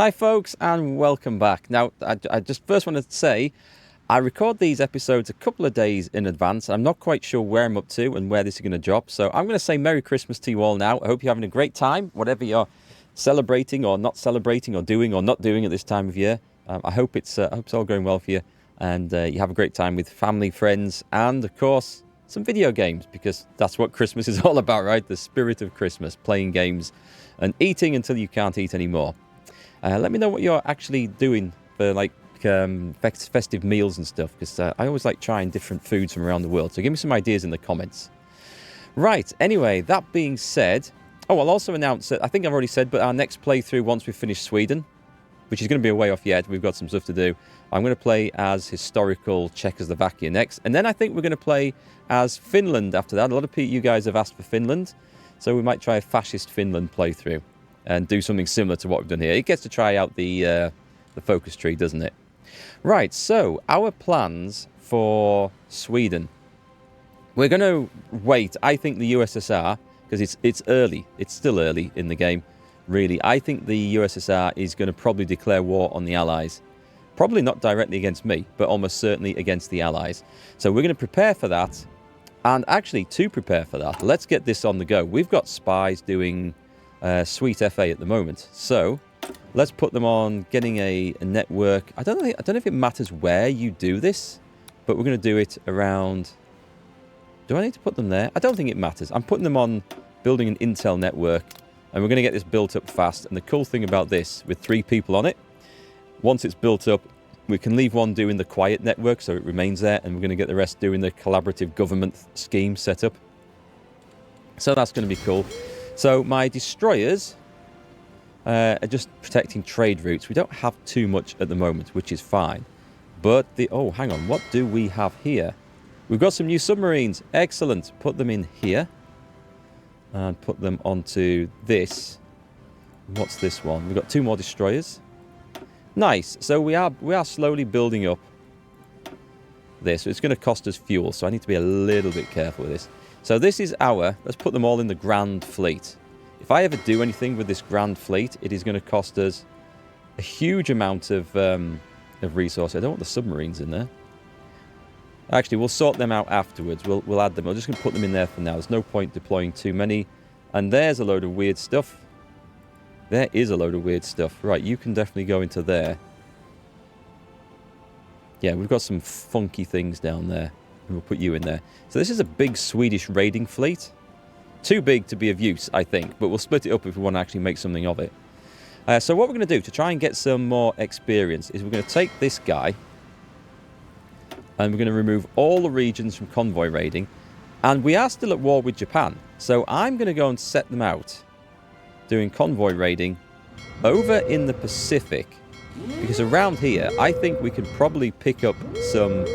Hi folks, and welcome back. Now, I just first wanted to say, I record these episodes a couple of days in advance. I'm not quite sure where I'm up to and where this is going to drop. So I'm going to say Merry Christmas to you all now. I hope you're having a great time, whatever you're celebrating or not celebrating or doing or not doing at this time of year. I hope it's all going well for you, and you have a great time with family, friends, and of course, some video games, because that's what Christmas is all about, right? The spirit of Christmas, playing games and eating until you can't eat anymore. Let me know what you're actually doing for festive meals and stuff, because I always like trying different foods from around the world. So give me some ideas in the comments. Right, anyway, that being said, I'll also announce that, I think I've already said, but our next playthrough once we've finished Sweden, which is going to be a way off yet, we've got some stuff to do. I'm going to play as historical Czechoslovakia next, and then I think we're going to play as Finland after that. A lot of you guys have asked for Finland, so we might try a fascist Finland playthrough and do something similar to what we've done here. It gets to try out the focus tree, doesn't it? Right, so our plans for Sweden. We're going to wait, I think, the USSR, because it's early. It's still early in the game, really. I think the USSR is going to probably declare war on the Allies. Probably not directly against me, but almost certainly against the Allies. So we're going to prepare for that. And actually, to prepare for that, let's get this on the go. We've got spies doing Sweet FA at the moment, so let's put them on getting a network. I don't know if it matters where you do this, but we're going to do it around. Do I need to put them there? I don't think it matters. I'm putting them on building an intel network, and we're going to get this built up fast. And the cool thing about this, with 3 people on it, once it's built up, we can leave one doing the quiet network so it remains there, and we're going to get the rest doing the collaborative government scheme setup. So that's going to be cool. So my destroyers are just protecting trade routes. We don't have too much at the moment, which is fine. But oh, hang on. What do we have here? We've got some new submarines. Excellent. Put them in here. And put them onto this. What's this one? We've got 2 more destroyers. Nice. So we are slowly building up this. It's going to cost us fuel, so I need to be a little bit careful with this. So this is let's put them all in the Grand Fleet. If I ever do anything with this Grand Fleet, it is going to cost us a huge amount of resources. I don't want the submarines in there. Actually, we'll sort them out afterwards. We'll add them. I'm just going to put them in there for now. There's no point deploying too many. And there's a load of weird stuff. There is a load of weird stuff. Right, you can definitely go into there. Yeah, we've got some funky things down there. And we'll put you in there. So this is a big Swedish raiding fleet. Too big to be of use, I think. But we'll split it up if we want to actually make something of it. So what we're going to do to try and get some more experience is we're going to take this guy. And we're going to remove all the regions from convoy raiding. And we are still at war with Japan. So I'm going to go and set them out doing convoy raiding over in the Pacific. Because around here, I think we can probably pick up some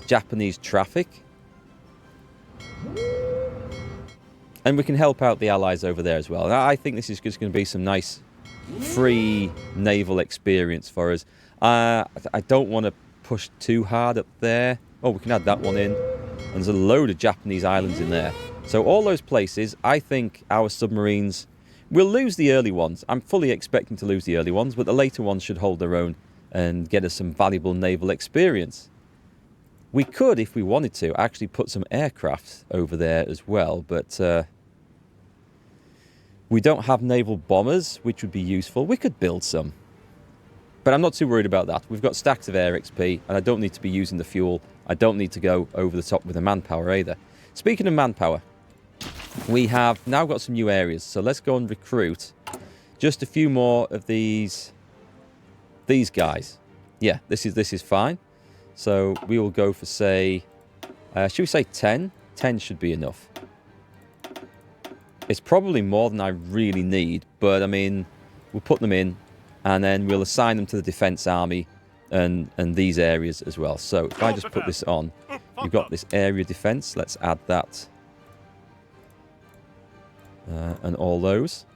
Japanese traffic. And we can help out the Allies over there as well. And I think this is just going to be some nice free naval experience for us. I don't want to push too hard up there. Oh, we can add that one in. And there's a load of Japanese islands in there. So all those places, I think our submarines will lose the early ones. I'm fully expecting to lose the early ones, but the later ones should hold their own and get us some valuable naval experience. We could, if we wanted to, actually put some aircraft over there as well, but we don't have naval bombers, which would be useful. We could build some, but I'm not too worried about that. We've got stacks of air XP, and I don't need to be using the fuel. I don't need to go over the top with the manpower either. Speaking of manpower, we have now got some new areas, so let's go and recruit just a few more of these guys. Yeah, this is fine. So we will go for, say, should we say 10? 10 should be enough. It's probably more than I really need, but I mean, we'll put them in, and then we'll assign them to the defense army and these areas as well. So if I just put this on, you've got this area defense. Let's add that. And all those.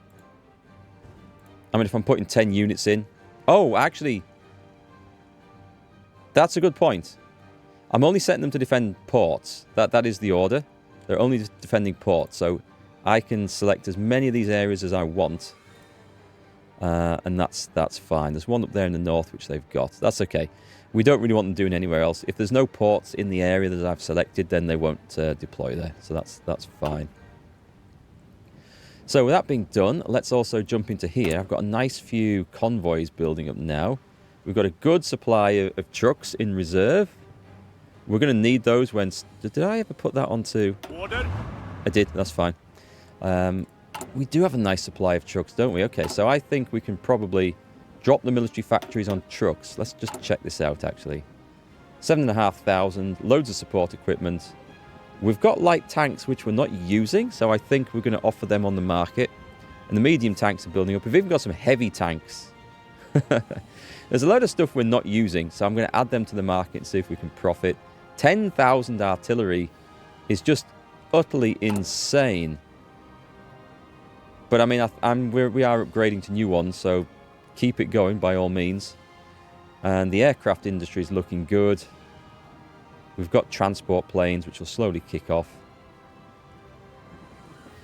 I mean, if I'm putting 10 units in. Oh, actually, that's a good point. I'm only setting them to defend ports. That is the order. They're only defending ports. So I can select as many of these areas as I want. And that's fine. There's one up there in the north which they've got. That's okay. We don't really want them doing anywhere else. If there's no ports in the area that I've selected, then they won't deploy there. So that's fine. So with that being done, let's also jump into here. I've got a nice few convoys building up now. We've got a good supply of trucks in reserve. We're going to need those when... Did I ever put that onto... Order. I did, that's fine. We do have a nice supply of trucks, don't we? Okay, so I think we can probably drop the military factories on trucks. Let's just check this out, actually. 7,500, loads of support equipment. We've got light tanks, which we're not using, so I think we're going to offer them on the market. And the medium tanks are building up. We've even got some heavy tanks. There's a load of stuff we're not using, so I'm going to add them to the market and see if we can profit. 10,000 artillery is just utterly insane. But I mean, we are upgrading to new ones, so keep it going by all means. And the aircraft industry is looking good. We've got transport planes, which will slowly kick off.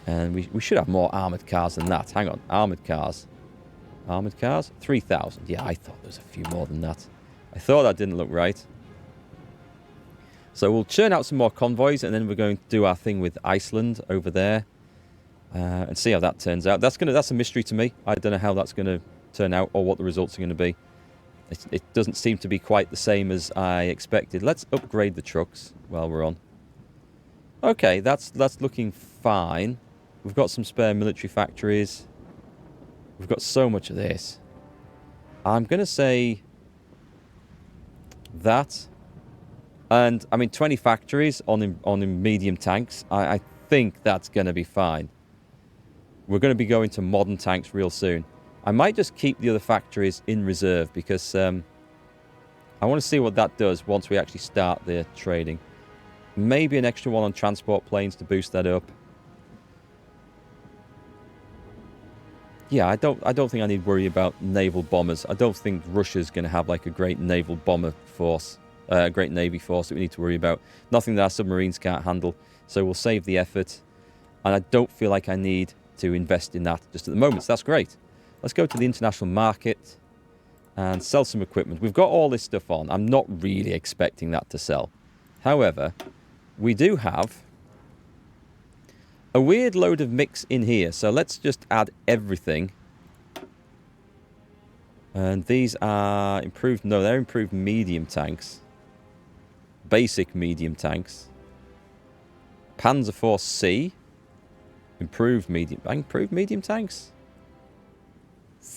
And we should have more armoured cars than that. Hang on, armoured cars. Armoured cars? 3,000. Yeah, I thought there was a few more than that. I thought that didn't look right. So we'll churn out some more convoys, and then we're going to do our thing with Iceland over there. And see how that turns out. That's a mystery to me. I don't know how that's going to turn out or what the results are going to be. It doesn't seem to be quite the same as I expected. Let's upgrade the trucks while we're on. Okay, that's looking fine. We've got some spare military factories. We've got so much of this. I'm going to say that. And, I mean, 20 factories on medium tanks. I think that's going to be fine. We're going to be going to modern tanks real soon. I might just keep the other factories in reserve because I want to see what that does once we actually start the trading. Maybe an extra one on transport planes to boost that up. Yeah, I don't think I need to worry about naval bombers. I don't think Russia's going to have like a great naval bomber force, a great navy force that we need to worry about. Nothing that our submarines can't handle. So we'll save the effort. And I don't feel like I need to invest in that just at the moment. So that's great. Let's go to the international market and sell some equipment. We've got all this stuff on. I'm not really expecting that to sell. However, we do have a weird load of mix in here. So let's just add everything. And these are improved. No, they're improved medium tanks. Basic medium tanks. Panzer Force C. Improved medium tanks.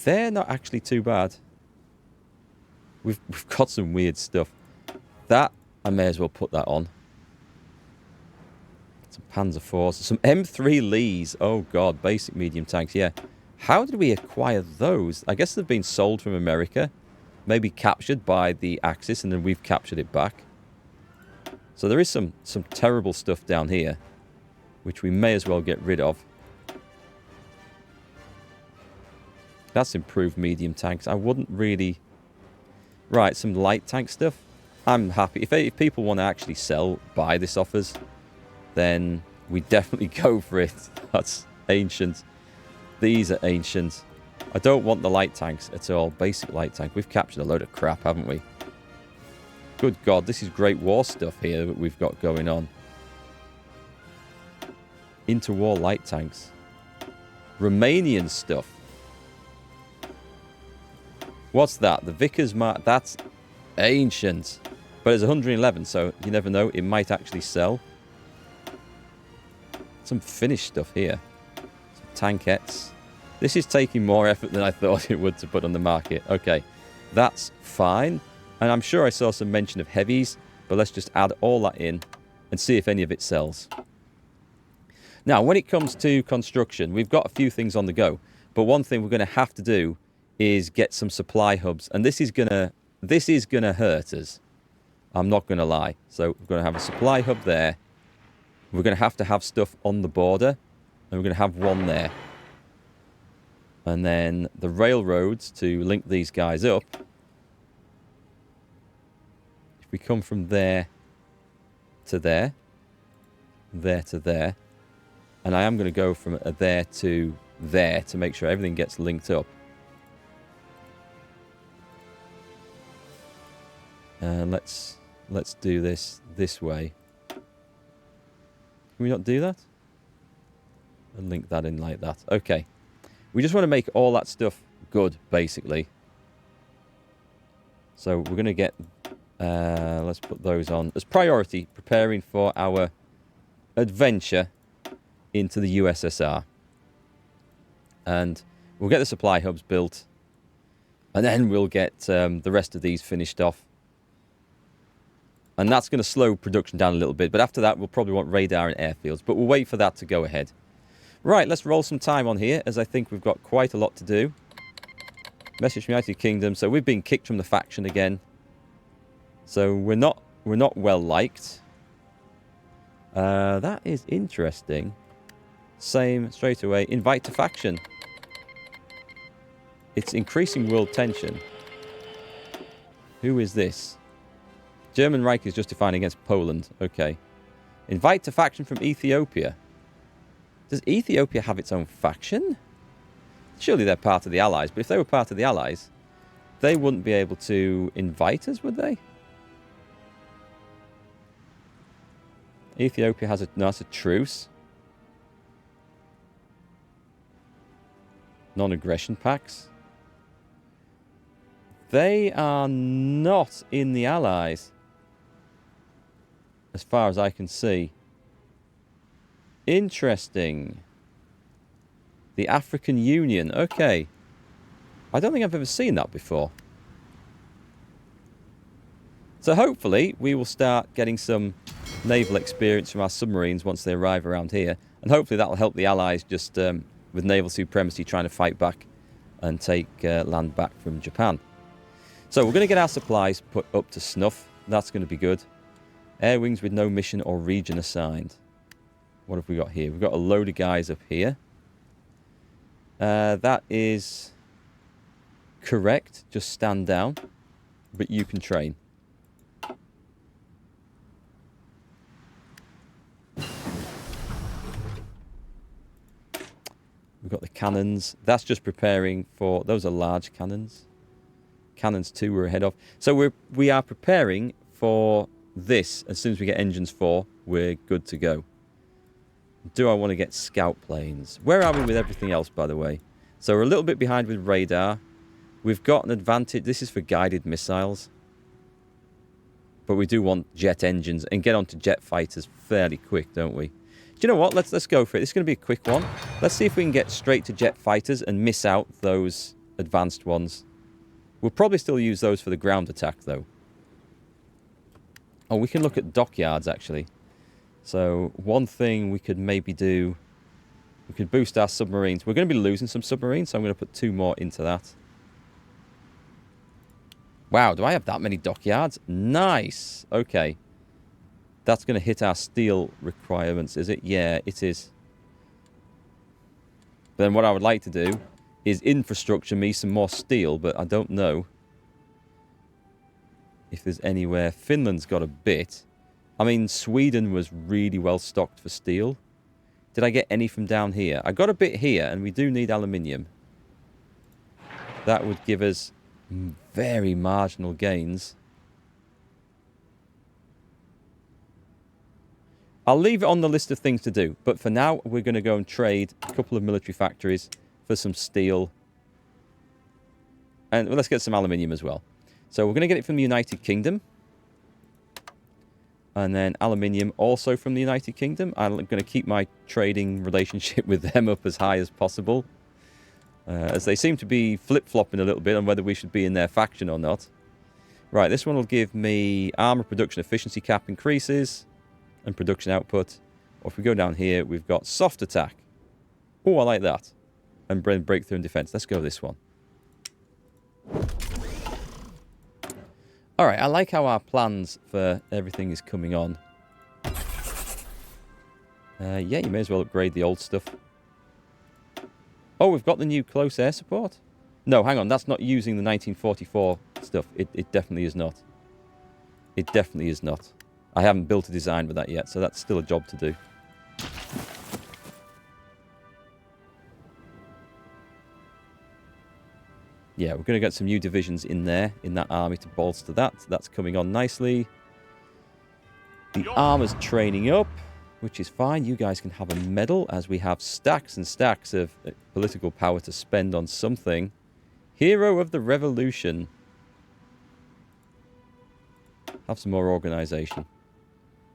They're not actually too bad. We've got some weird stuff. That, I may as well put that on. Some Panzer Force. Some M3 Lees. Oh, God. Basic medium tanks. Yeah. How did we acquire those? I guess they've been sold from America. Maybe captured by the Axis, and then we've captured it back. So there is some terrible stuff down here, which we may as well get rid of. That's improved medium tanks. I wouldn't really... Right, some light tank stuff. I'm happy. If people want to actually buy this offers, then we definitely go for it. That's ancient. These are ancient. I don't want the light tanks at all. Basic light tank. We've captured a load of crap, haven't we? Good God, this is Great War stuff here that we've got going on. Interwar light tanks. Romanian stuff. What's that? The Vickers Mark. That's ancient. But it's 111, so you never know. It might actually sell. Some Finnish stuff here. Some tankettes. This is taking more effort than I thought it would to put on the market. Okay, that's fine. And I'm sure I saw some mention of heavies, but let's just add all that in and see if any of it sells. Now, when it comes to construction, we've got a few things on the go. But one thing we're going to have to do is get some supply hubs. And this is gonna hurt us. I'm not going to lie. So we're going to have a supply hub there. We're going to have stuff on the border. And we're going to have one there. And then the railroads to link these guys up. If we come from there to there. There to there. And I am going to go from there to there to make sure everything gets linked up. Let's do this way. Can we not do that? And link that in like that. Okay. We just want to make all that stuff good, basically. So we're going to get... let's put those on as priority, preparing for our adventure into the USSR. And we'll get the supply hubs built. And then we'll get the rest of these finished off. And that's going to slow production down a little bit. But after that, we'll probably want radar and airfields. But we'll wait for that to go ahead. Right, let's roll some time on here, as I think we've got quite a lot to do. Message from the United Kingdom. So we've been kicked from the faction again. So we're not well liked. That is interesting. Same straight away. Invite to faction. It's increasing world tension. Who is this? German Reich is justifying against Poland. Okay. Invite to faction from Ethiopia. Does Ethiopia have its own faction? Surely they're part of the Allies. But if they were part of the Allies, they wouldn't be able to invite us, would they? Ethiopia has a truce. Non-aggression pacts. They are not in the Allies, as far as I can see. Interesting. The African Union. Okay. I don't think I've ever seen that before. So hopefully we will start getting some naval experience from our submarines once they arrive around here. And hopefully that will help the Allies just with naval supremacy trying to fight back and take land back from Japan. So we're going to get our supplies put up to snuff. That's going to be good. Air wings with no mission or region assigned. What have we got here? We've got a load of guys up here. That is correct. Just stand down. But you can train. We've got the cannons. That's just preparing for... Those are large cannons. Cannons 2 we're ahead of. So we are preparing for this. As soon as we get engines 4, we're good to go. Do I want to get scout planes? Where are we with everything else, by the way? So we're a little bit behind with radar. We've got an advantage. This is for guided missiles. But we do want jet engines and get onto jet fighters fairly quick, don't we? Do you know what? Let's go for it. This is going to be a quick one. Let's see if we can get straight to jet fighters and miss out those advanced ones. We'll probably still use those for the ground attack, though. Oh, we can look at dockyards, actually. So, one thing we could maybe do... We could boost our submarines. We're going to be losing some submarines, so I'm going to put 2 more into that. Wow, do I have that many dockyards? Nice! Okay. That's going to hit our steel requirements, is it? Yeah, it is. Then what I would like to do is infrastructure me some more steel, but I don't know if there's anywhere. Finland's got a bit. I mean, Sweden was really well stocked for steel. Did I get any from down here? I got a bit here, and we do need aluminium. That would give us very marginal gains. I'll leave it on the list of things to do, but for now, we're going to go and trade a couple of military factories for some steel. And let's get some aluminium as well. So we're going to get it from the United Kingdom. And then aluminium also from the United Kingdom. I'm going to keep my trading relationship with them up as high as possible. As they seem to be flip-flopping a little bit on whether we should be in their faction or not. Right, this one will give me armor production efficiency cap increases and production output. Or if we go down here, we've got soft attack. Oh, I like that. And breakthrough and defense. Let's go with this one. Alright, I like how our plans for everything is coming on. Yeah, you may as well upgrade the old stuff. Oh, we've got the new close air support? No, hang on, that's not using the 1944 stuff. It definitely is not. It definitely is not. I haven't built a design with that yet, so that's still a job to do. Yeah, we're going to get some new divisions in there, in that army to bolster that. That's coming on nicely. The armor's training up, which is fine. You guys can have a medal as we have stacks and stacks of political power to spend on something. Hero of the Revolution. Have some more organisation.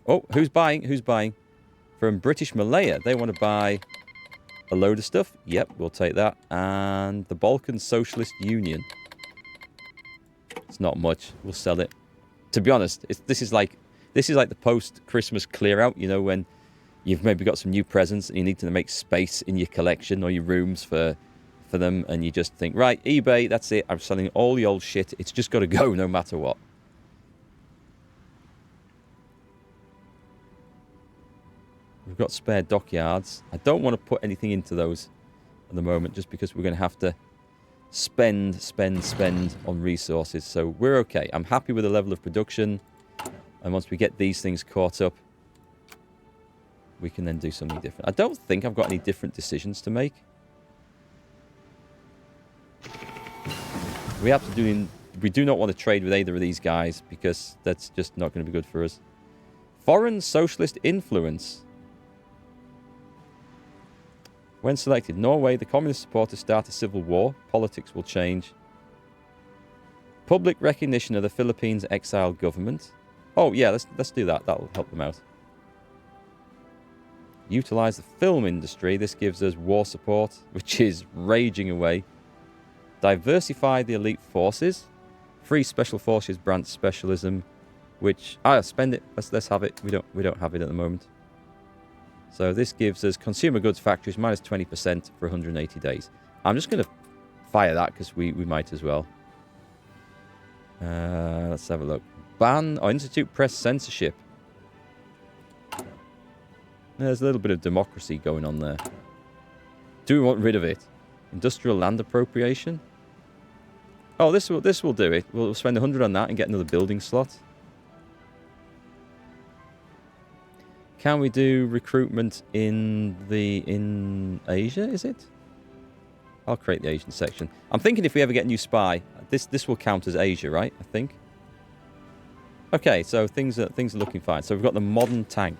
Oh, who's buying? Who's buying? From British Malaya. They want to buy a load of stuff. Yep, we'll take that. And the Balkan Socialist Union. It's not much. We'll sell it. To be honest, this is like the post-Christmas clear-out, you know, when you've maybe got some new presents and you need to make space in your collection or your rooms for them, and you just think, right, eBay, that's it. I'm selling all the old shit. It's just got to go no matter what. We've got spare dockyards. I don't want to put anything into those at the moment just because we're going to have to spend on resources. So we're okay. I'm happy with the level of production. And once we get these things caught up, we can then do something different. I don't think I've got any different decisions to make. We do not want to trade with either of these guys because that's just not going to be good for us. Foreign socialist influence. When selected, Norway, the communist supporters start a civil war. Politics will change. Public recognition of the Philippines exiled government. Oh, yeah, let's do that. That'll help them out. Utilize the film industry. This gives us war support, which is raging away. Diversify the elite forces. Free special forces branch specialism, which spend it. Let's have it. We don't have it at the moment. So this gives us consumer goods factories minus 20% for 180 days. I'm just going to fire that because we might as well. Let's have a look. Ban or institute press censorship. There's a little bit of democracy going on there. Do we want rid of it? Industrial land appropriation. Oh, this will do it. We'll spend 100 on that and get another building slot. Can we do recruitment in Asia, is it? I'll create the Asian section. I'm thinking if we ever get a new spy, this will count as Asia, right? I think. Okay, so things are looking fine. So we've got the modern tank.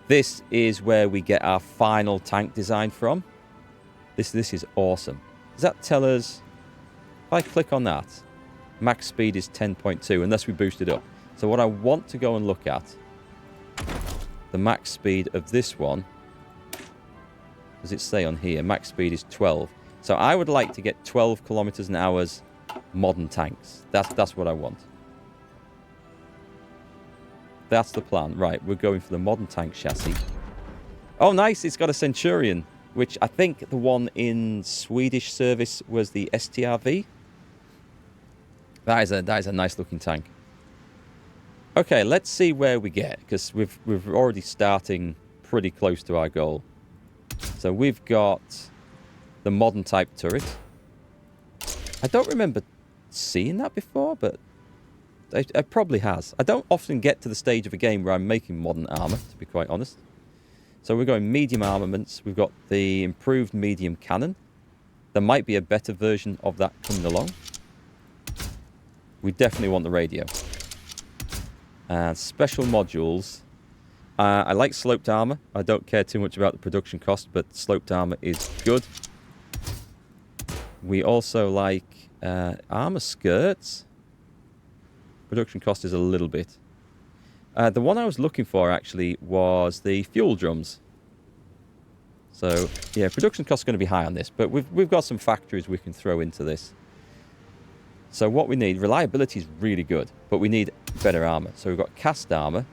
This is where we get our final tank design from. This is awesome. Does that tell us, if I click on that, max speed is 10.2 unless we boost it up. So what I want to go and look at, the max speed of this one, does it say on here? Max speed is 12. So I would like to get 12 kilometers an hour modern tanks. That's what I want. That's the plan. Right, we're going for the modern tank chassis. Oh, nice. It's got a Centurion, which I think the one in Swedish service was the STRV. That is a nice looking tank. Okay, let's see where we get, because we're already starting pretty close to our goal. So we've got the modern type turret. I don't remember seeing that before, but it probably has. I don't often get to the stage of a game where I'm making modern armor, to be quite honest. So we're going medium armaments. We've got the improved medium cannon. There might be a better version of that coming along. We definitely want the radio. Special modules. I like sloped armor. I don't care too much about the production cost, but sloped armor is good. We also like armor skirts. Production cost is a little bit. The one I was looking for actually was the fuel drums. So yeah, production cost is going to be high on this, but we've got some factories we can throw into this. So what we need, reliability is really good, but we need better armor. So we've got cast armor,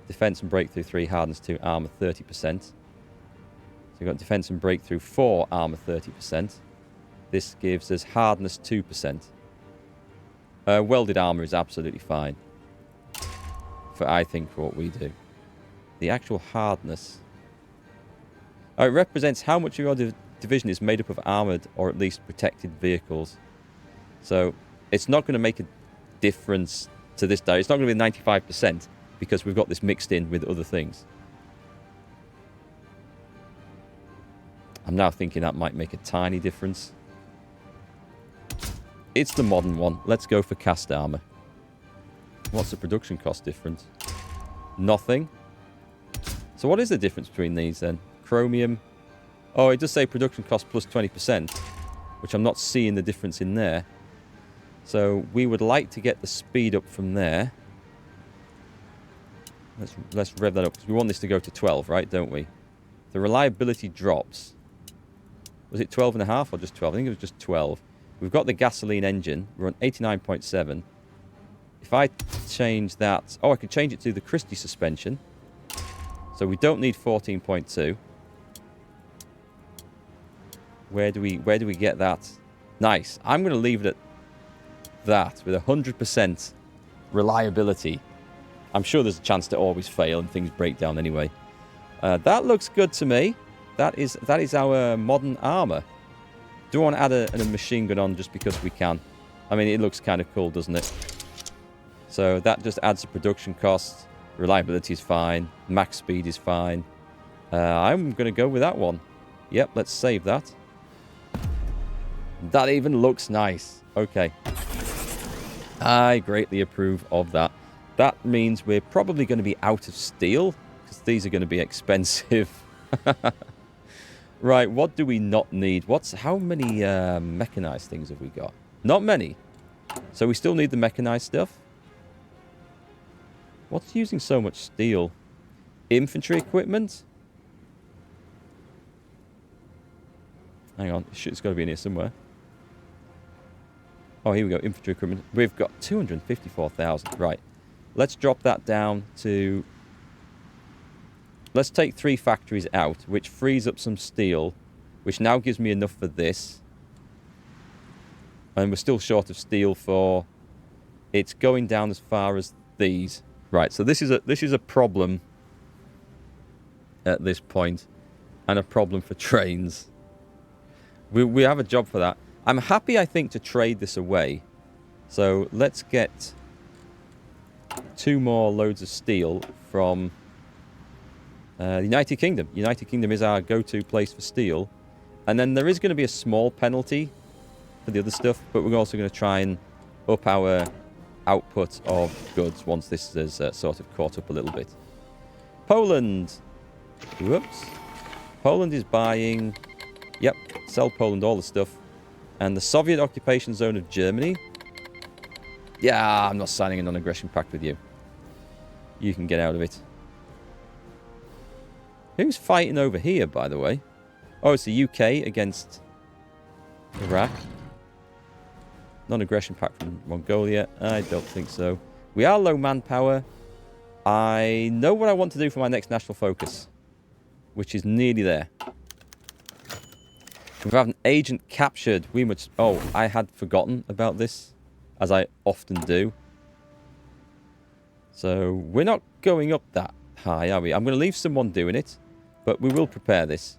defense and breakthrough 3, hardness 2, armor 30%. So we've got defense and breakthrough 4, armor 30%. This gives us hardness 2%. Welded armor is absolutely fine for, I think, for what we do. The actual hardness. It represents how much of your division is made up of armored or at least protected vehicles. So it's not going to make a difference to this day. It's not going to be 95% because we've got this mixed in with other things. I'm now thinking that might make a tiny difference. It's the modern one. Let's go for cast armor. What's the production cost difference? Nothing. So what is the difference between these then? Chromium. Oh, it does say production cost plus 20%, which I'm not seeing the difference in there. So we would like to get the speed up from there. Let's rev that up, because we want this to go to 12, right, don't we? The reliability drops. Was it 12.5 or just 12? I think it was just 12. We've got the gasoline engine. We're on 89.7. If I change that... Oh, I can change it to the Christie suspension. So we don't need 14.2. Where do we get that? Nice. I'm going to leave it at that with 100% reliability. I'm sure there's a chance to always fail and things break down anyway. That looks good to me. That is our modern armor. Do I want to add a machine gun on just because we can? I mean, it looks kind of cool, doesn't it? So that just adds a production cost. Reliability is fine. Max speed is fine. I'm going to go with that one. Yep, let's save that. That even looks nice. Okay. I greatly approve of that. That means we're probably going to be out of steel, because these are going to be expensive. Right, what do we not need? How many mechanized things have we got? Not many. So we still need the mechanized stuff. What's using so much steel? Infantry equipment? Hang on, it's got to be in here somewhere. Oh, here we go, infantry equipment. We've got 254,000. Right, let's drop that down to... Let's take 3 factories out, which frees up some steel, which now gives me enough for this. And we're still short of steel for... It's going down as far as these. Right, so this is a problem at this point, and a problem for trains. We have a job for that. I'm happy, I think, to trade this away. So let's get 2 more loads of steel from the United Kingdom. United Kingdom is our go-to place for steel. And then there is going to be a small penalty for the other stuff, but we're also going to try and up our output of goods once this is sort of caught up a little bit. Poland. Whoops. Poland is buying... Yep, sell Poland all the stuff. And the Soviet occupation zone of Germany. Yeah, I'm not signing a non-aggression pact with you. You can get out of it. Who's fighting over here, by the way? Oh, it's the UK against Iraq. Non-aggression pact from Mongolia. I don't think so. We are low manpower. I know what I want to do for my next national focus, which is nearly there. We have an agent captured. We must... Oh, I had forgotten about this, as I often do. So we're not going up that high, are we? I'm going to leave someone doing it, but we will prepare this.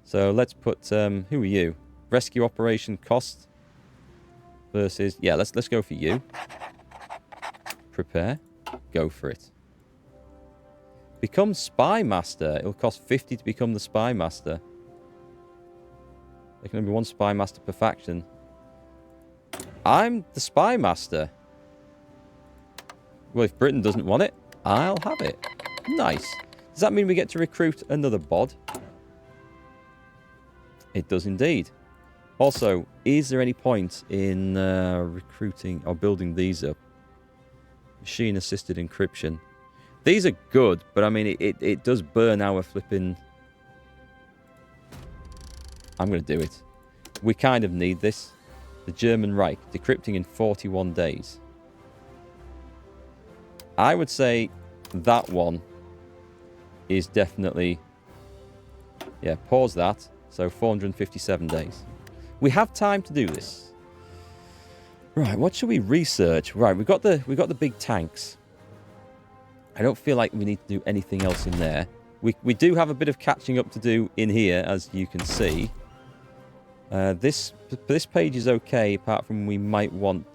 So let's put... who are you? Rescue operation cost versus... Yeah, let's go for you. Prepare. Go for it. Become spy master. It'll cost 50 to become the spy master. There can only be 1 spy master per faction. I'm the spy master. Well, if Britain doesn't want it, I'll have it. Nice. Does that mean we get to recruit another bod? It does indeed. Also, is there any point in recruiting or building these up? Machine-assisted encryption. These are good, but I mean, it does burn our flipping... I'm going to do it. We kind of need this. The German Reich, decrypting in 41 days. I would say that one is definitely... Yeah, pause that. So 457 days. We have time to do this. Right, what should we research? Right, we've got the big tanks. I don't feel like we need to do anything else in there. We do have a bit of catching up to do in here, as you can see. This page is okay, apart from we might want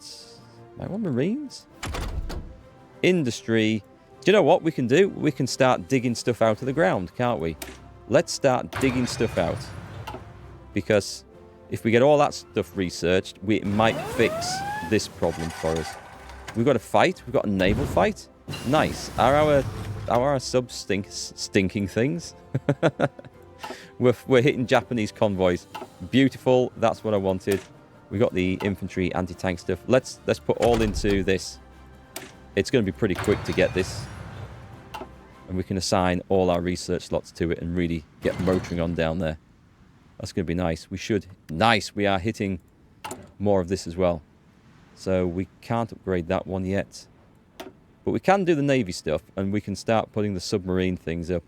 Marines? Industry. Do you know what we can do? We can start digging stuff out of the ground, can't we? Let's start digging stuff out. Because if we get all that stuff researched, it might fix this problem for us. We've got a fight. We've got a naval fight. Nice. Are our subs stinking things? We're hitting Japanese convoys. Beautiful. That's what I wanted. We got the infantry anti-tank stuff. Let's put all into this. It's going to be pretty quick to get this. And we can assign all our research slots to it and really get motoring on down there. That's going to be nice. We should... Nice! We are hitting more of this as well. So we can't upgrade that one yet. But we can do the Navy stuff, and we can start putting the submarine things up.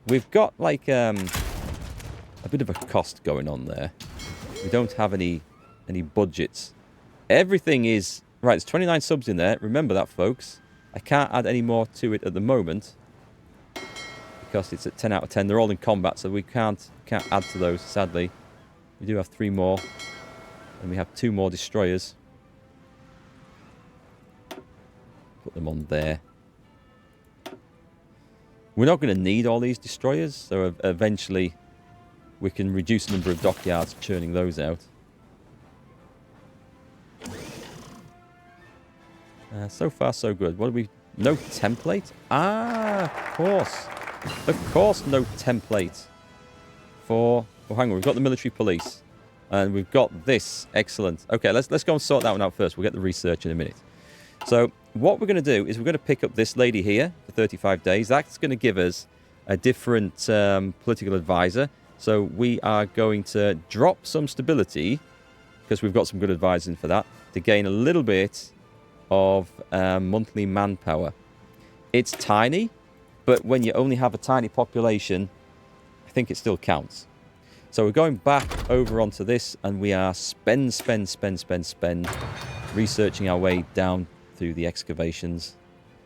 We've got, like, a bit of a cost going on there. We don't have any budgets. Everything is... Right, there's 29 subs in there. Remember that, folks. I can't add any more to it at the moment. Because it's at 10 out of 10. They're all in combat, so we can't add to those, sadly. We do have 3 more. And we have 2 more destroyers. Put them on there. We're not going to need all these destroyers, so eventually we can reduce the number of dockyards churning those out. So far, so good. What do we... No template? Ah, of course. Of course, no template for... Oh, hang on. We've got the military police. And we've got this. Excellent. Okay, let's go and sort that one out first. We'll get the research in a minute. So, what we're going to do is we're going to pick up this lady here for 35 days. That's going to give us a different political advisor. So, we are going to drop some stability, because we've got some good advising for that, to gain a little bit of monthly manpower. It's tiny, but when you only have a tiny population, I think it still counts. So we're going back over onto this, and we are spend, researching our way down through the excavations.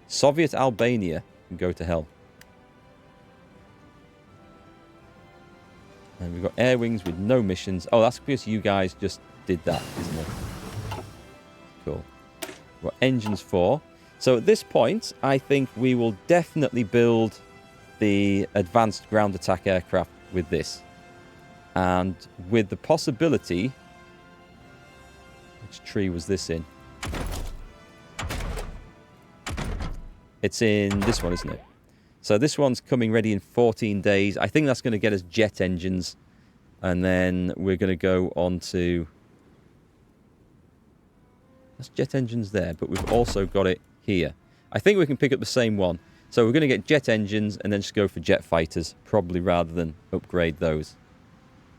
Soviet Albania can go to hell. And we've got air wings with no missions. Oh, that's because you guys just did that, isn't it? Cool. We've got engines 4. So at this point, I think we will definitely build the advanced ground attack aircraft with this. And with the possibility... Which tree was this in? It's in this one, isn't it? So this one's coming ready in 14 days. I think that's going to get us jet engines. And then we're going to go on to... That's jet engines there, but we've also got it here. I think we can pick up the same one. So we're going to get jet engines and then just go for jet fighters, probably, rather than upgrade those.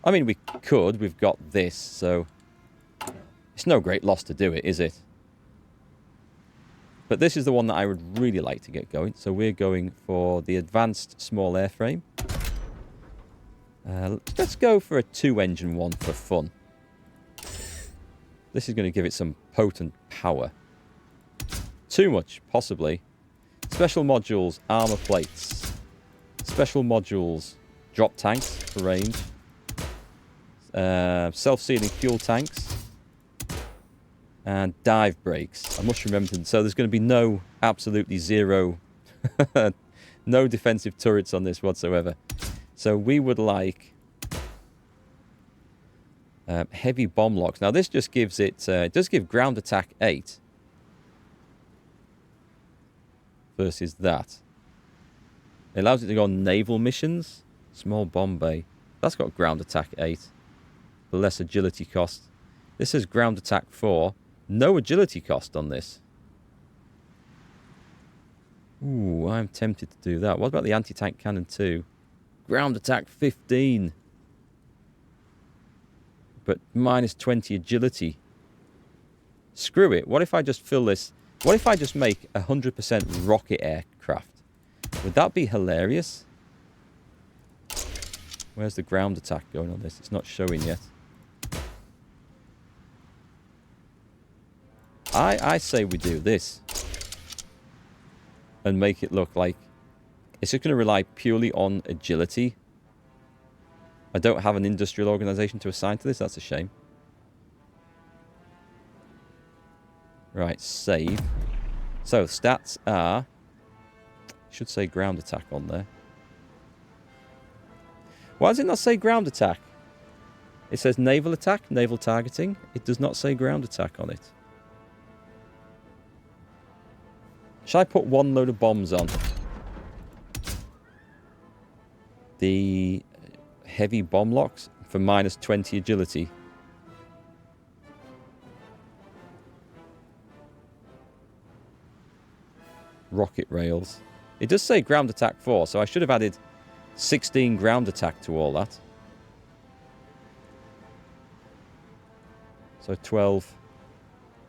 I mean, we could. We've got this, so... It's no great loss to do it, is it? But this is the one that I would really like to get going. So we're going for the advanced small airframe. Let's go for a 2-engine one for fun. This is going to give it some potent power. Too much, possibly. Special modules, armor plates. Special modules, drop tanks for range. Self-sealing fuel tanks. And dive brakes. I must remember them. So there's going to be no, absolutely zero, no defensive turrets on this whatsoever. So we would like heavy bomb locks. Now this just gives it, it does give ground attack 8 versus that. It allows it to go on naval missions. Small bomb bay. That's got ground attack 8. The less agility cost. This is ground attack 4. No agility cost on this. Ooh, I'm tempted to do that. What about the anti-tank cannon 2? Ground attack 15. But minus 20 agility. Screw it. What if I just fill this... What if I just make 100% rocket aircraft? Would that be hilarious? Where's the ground attack going on this? It's not showing yet. I say we do this. And make it look like... It's just going to rely purely on agility. I don't have an industrial organization to assign to this. That's a shame. Right, save. So, stats are... Should say ground attack on there. Why does it not say ground attack? It says naval attack, naval targeting. It does not say ground attack on it. Shall I put one load of bombs on? The heavy bomb locks for minus 20 agility. Rocket rails. It does say ground attack 4, so I should have added 16 ground attack to all that. So 12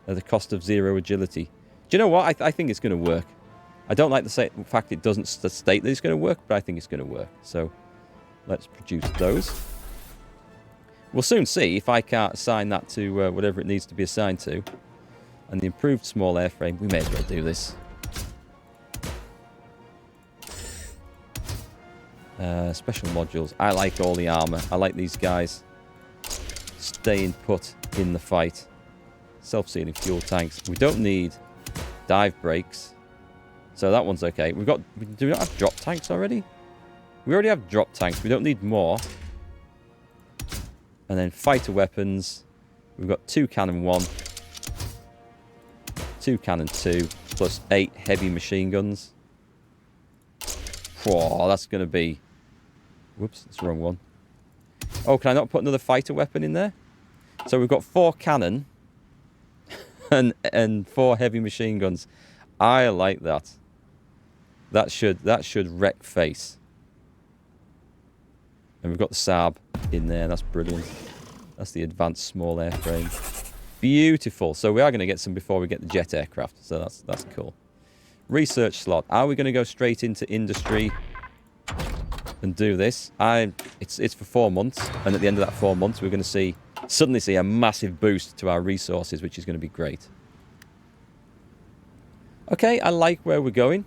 at the cost of 0 agility. Do you know what? I think it's going to work. I don't like the fact it doesn't state that it's going to work, but I think it's going to work. So let's produce those. We'll soon see if I can't assign that to whatever it needs to be assigned to. And the improved small airframe, we may as well do this. Special modules. I like all the armor. I like these guys staying put in the fight. Self-sealing fuel tanks. We don't need dive brakes, so that one's okay. Do we not have drop tanks already? We already have drop tanks. We don't need more. And then fighter weapons. We've got 2 cannon 1, 2 cannon 2, plus 8 heavy machine guns. Whoa, that's going to be... Whoops, that's the wrong one. Oh, can I not put another fighter weapon in there? So we've got 4 cannon and 4 heavy machine guns. I like that. That should wreck face. And we've got the Saab in there. That's brilliant. That's the advanced small airframe. Beautiful. So we are going to get some before we get the jet aircraft. So that's cool. Research slot. Are we going to go straight into industry and do this? It's for 4 months, and at the end of that 4 months, we're going to suddenly see a massive boost to our resources, which is going to be great. Okay, I like where we're going.